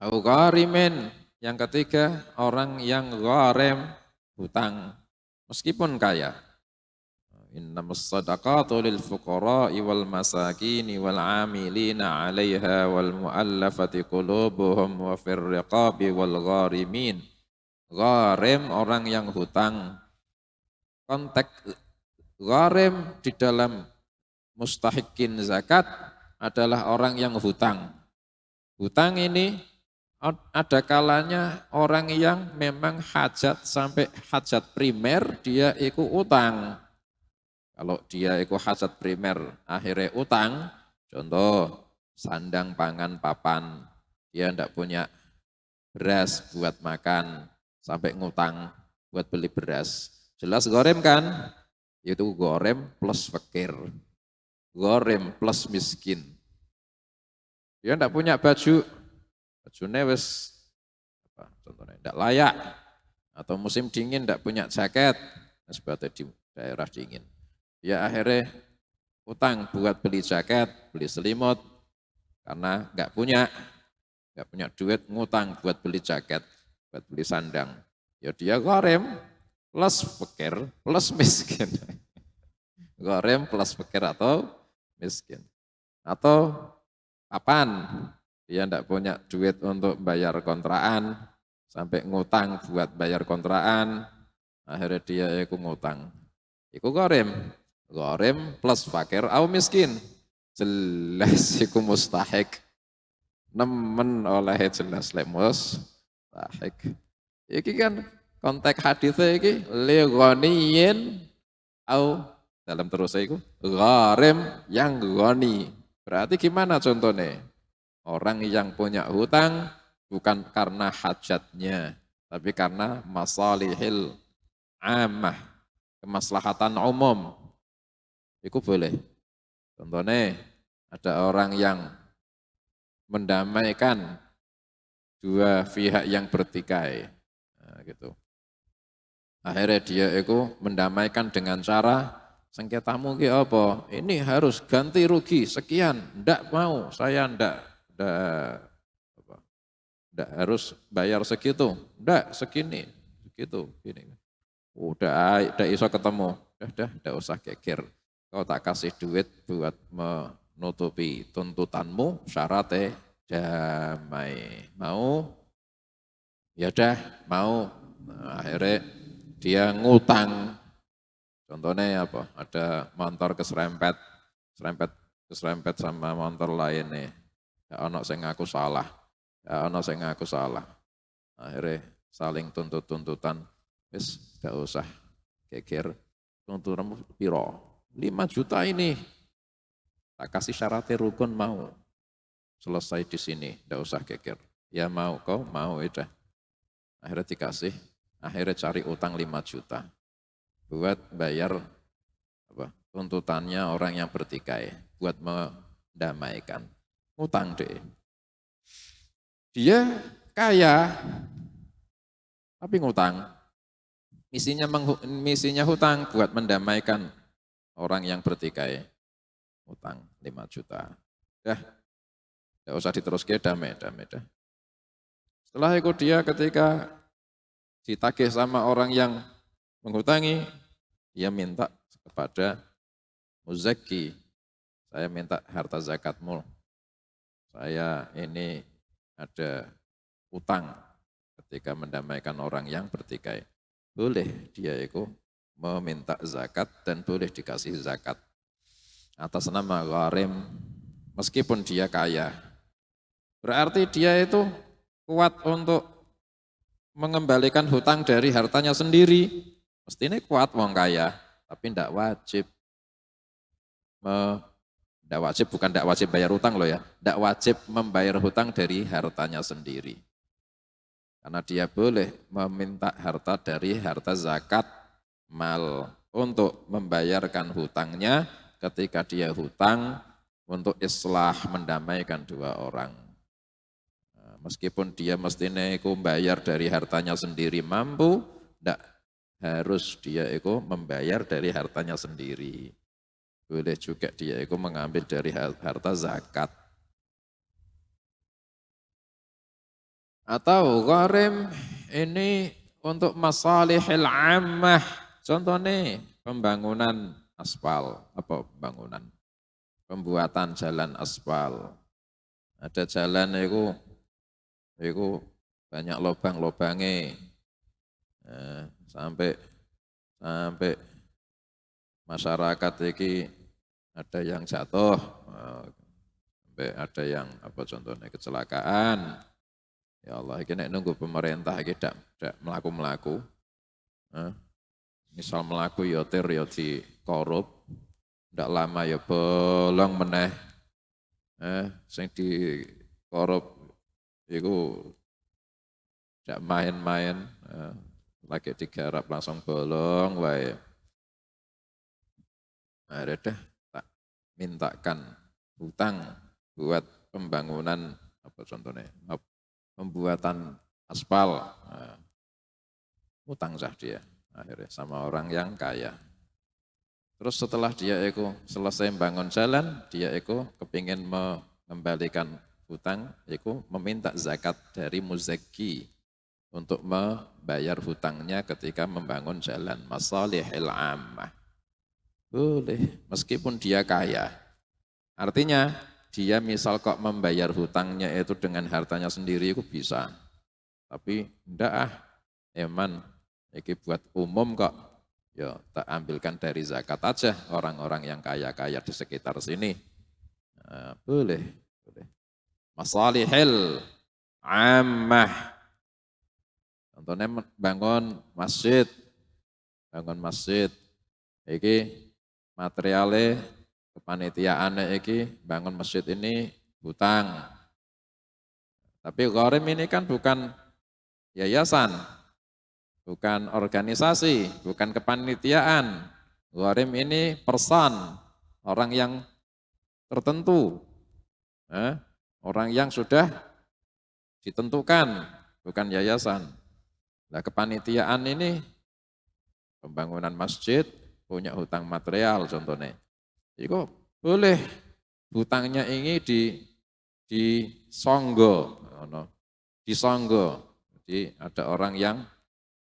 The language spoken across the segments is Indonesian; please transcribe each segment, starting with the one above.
Au gharimin. Yang ketiga, orang yang gharem, hutang, meskipun kaya. Innamas sadaqatu lil fuqara'i wal masakini wal 'amilina 'alaiha wal mu'allafati qulubuhum wa fir riqabi wal gharimin. Gharem orang yang hutang. Konteks gharem di dalam mustahikin zakat adalah orang yang hutang. Hutang ini ada kalanya orang yang memang hajat sampai hajat primer dia ikut utang. Kalau dia ikut hajat primer akhirnya utang, contoh sandang pangan papan, dia tidak punya beras buat makan sampai ngutang buat beli beras. Jelas gorem kan? Itu gorem plus fakir. Gorem plus miskin. Dia tidak punya baju, bajunya wes apa contohnya tidak layak, atau musim dingin tidak punya jaket, sebetulnya di daerah dingin. Dia akhirnya utang buat beli jaket, beli selimut, karena nggak punya duit, ngutang buat beli jaket, buat beli sandang. Ya dia gorem plus fakir plus miskin. Gorem plus fakir atau miskin. Atau kapan dia tidak punya duit untuk bayar kontrakan, sampai ngutang buat bayar kontrakan, akhirnya dia ikut ngutang. Iku gorem. Gorem plus fakir atau miskin. Jelas iku mustahik. Nemen oleh jelas lek mustahik. Iki kan konteks hadisnya iki li ghaniyin au dalam terus iku gharem yang ghani. Berarti gimana contohnya? Orang yang punya hutang bukan karena hajatnya, tapi karena masalihil amah, kemaslahatan umum. Itu boleh. Contohnya ada orang yang mendamaikan dua pihak yang bertikai. Nah, gitu. Akhirnya dia itu mendamaikan dengan cara sengketamu ki apa? Ini harus ganti rugi sekian. Ndak mau, saya ndak harus bayar segitu. Ndak segini, segitu, gini. Udah iso ketemu. Udah usah geger. Kau tak kasih duit buat menutupi tuntutanmu, syaratnya damai. Mau? Ya udah, mau. Nah, akhirnya dia ngutang. Contohnya apa? Ada motor serempet keserempet sama motor lain nih. Ya ono sing ngaku salah. Ya ono sing ngaku salah. Akhirnya saling tuntut-tuntutan. Wis gak usah geger. Tuntutanmu piro? 5 juta ini. Tak kasih syaratnya rukun mau. Selesai di sini, gak usah geger. Ya mau kau, mau udah. Akhirnya dikasih, akhirnya cari utang 5 juta. Buat bayar apa, tuntutannya orang yang bertikai. Buat mendamaikan. Utang deh. Dia kaya, tapi ngutang. Misinya hutang buat mendamaikan orang yang bertikai. Utang 5 juta. Dah, gak usah diteruskan, damai dah. Setelah itu dia ketika ditagih sama orang yang menghutangi, dia minta kepada muzaki, saya minta harta zakatmu, saya ini ada utang ketika mendamaikan orang yang bertikai. Boleh dia itu meminta zakat dan boleh dikasih zakat atas nama gharim meskipun dia kaya. Berarti dia itu kuat untuk mengembalikan hutang dari hartanya sendiri. Mestinya kuat wong kaya, tapi tidak wajib. Tidak wajib, bukan tidak wajib bayar hutang loh ya. Tidak wajib membayar hutang dari hartanya sendiri. Karena dia boleh meminta harta dari harta zakat mal untuk membayarkan hutangnya ketika dia hutang untuk islah mendamaikan dua orang. Meskipun dia mestinya itu membayar dari hartanya sendiri mampu, tidak harus dia itu membayar dari hartanya sendiri. Boleh juga dia itu mengambil dari harta zakat. Atau gharim ini untuk masalihil ammah. Contohnya pembangunan aspal, apa pembangunan? Pembuatan jalan aspal. Ada jalan itu banyak lubang-lubangnya. Sampai sampai masyarakat ini ada yang jatuh, sampai ada yang apa contohnya kecelakaan. Ya Allah, ini nunggu pemerintah ini tidak melaku-melaku. Misal melaku ya tir ya di korup, tidak lama ya bolong meneh. Sing di korup itu tidak main-main, lagi digarap langsung bolong, wae. Ada dah tak mintakan hutang buat pembangunan apa contohnya, pembuatan aspal, hutang sah dia akhirnya sama orang yang kaya. Terus setelah dia selesai membangun jalan, dia kepingin mengembalikan hutang, meminta zakat dari muzaki untuk membayar hutangnya ketika membangun jalan. Masalihil ammah. Boleh, meskipun dia kaya. Artinya dia misal kok membayar hutangnya itu dengan hartanya sendiri itu bisa. Tapi enggak eman, ini buat umum kok. Ya, tak ambilkan dari zakat aja orang-orang yang kaya-kaya di sekitar sini. Nah, boleh. Masalihil ammah. Contohnya bangun masjid. Iki materialnya kepanitiaannya bangun masjid ini hutang. Tapi gharim ini kan bukan yayasan, bukan organisasi, bukan kepanitiaan. Gharim ini person, orang yang tertentu, orang yang sudah ditentukan, bukan yayasan. Nah, kepanitiaan ini pembangunan masjid punya hutang material contohnya. Itu boleh hutangnya ini disonggo. Jadi ada orang yang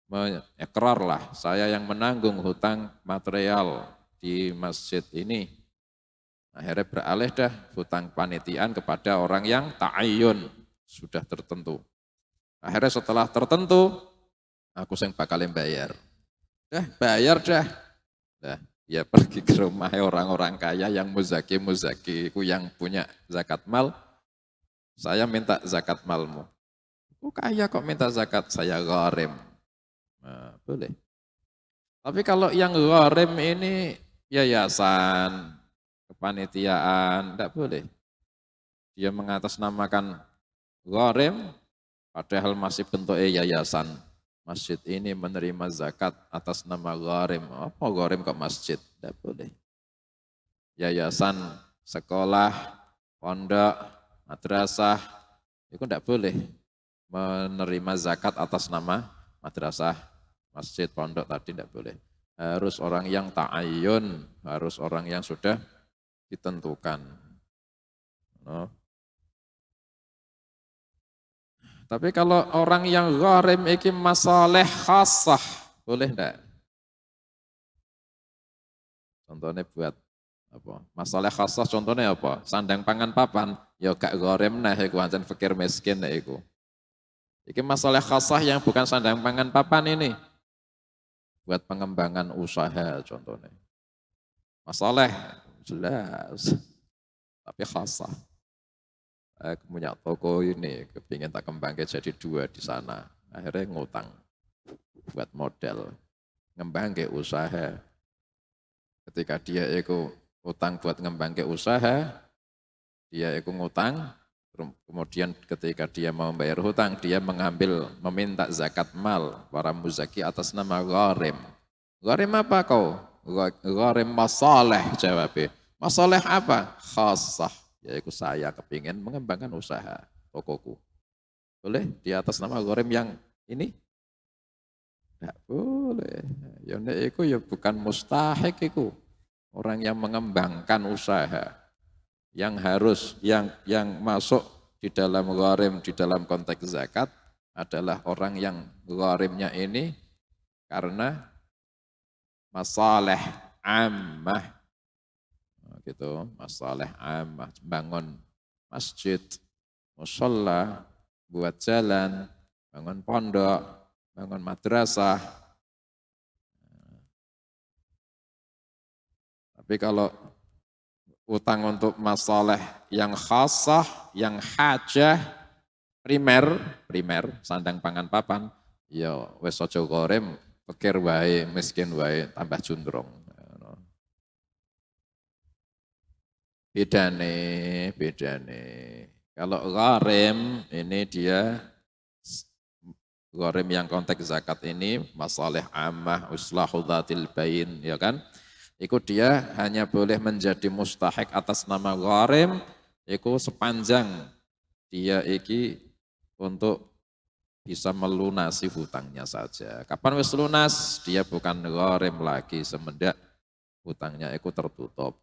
mengikrar lah, saya yang menanggung hutang material di masjid ini. Akhirnya beralih dah hutang panitiaan kepada orang yang ta'ayyun, sudah tertentu. Akhirnya setelah tertentu, aku yang bakal bayar. Bayar dah. Nah, ya pergi ke rumah orang-orang kaya yang muzaki ku yang punya zakat mal. Saya minta zakat malmu. Oh kaya kok minta zakat, saya gharim. Nah, boleh. Tapi kalau yang gharim ini yayasan, kepanitiaan, tidak boleh. Dia mengatasnamakan gharim, padahal masih bentuknya yayasan. Masjid ini menerima zakat atas nama gharim. Apa gharim kok masjid? Tidak boleh. Yayasan, sekolah, pondok, madrasah, itu tidak boleh menerima zakat atas nama madrasah, masjid, pondok tadi tidak boleh. Harus orang yang ta'ayyun, harus orang yang sudah ditentukan. No. Tapi kalau orang yang gharim iki masalih khasah, boleh enggak? Contohnya buat apa? Masalah khasah contohnya apa? Sandang pangan papan, ya gak gharim nah iku ancen fakir miskin nah iku. Iki masalah khasah yang bukan sandang pangan papan ini. Buat pengembangan usaha contohnya. Masalah jelas, tapi khasah. Aku punya toko ini, kepingin tak kembangkan jadi 2 di sana. Akhirnya ngutang buat modal, ngembangkan usaha. Ketika dia utang buat ngembangkan usaha, dia ngutang, kemudian ketika dia mau membayar hutang, dia meminta zakat mal para muzaki atas nama gharim. Gharim apa kau? Gharim masalah jawabnya. Masalah apa? Khasah. Yaitu saya kepingin mengembangkan usaha tokoku. Boleh di atas nama gharim yang ini? Tidak boleh. Ya itu ya bukan mustahik itu. Orang yang mengembangkan usaha. Yang harus, yang masuk di dalam gharim, di dalam konteks zakat, adalah orang yang gharimnya ini karena masalih ammah, gitu, masalih ammah, bangun masjid, musholla, buat jalan, bangun pondok, bangun madrasah. Tapi kalau utang untuk masalah yang khasah, yang hajah, primer, sandang pangan papan, ya wis aja gharim, pikir wae, miskin wae, tambah jundrong. Bedane. Kalau gharim ini dia gharim yang konteks zakat ini masalah ammah uslahu dzatil bain, ya kan? Iku dia hanya boleh menjadi mustahik atas nama gharim iku sepanjang dia iki untuk bisa melunasi hutangnya saja. Kapan wis lunas dia bukan gharim lagi semenjak hutangnya iku tertutup.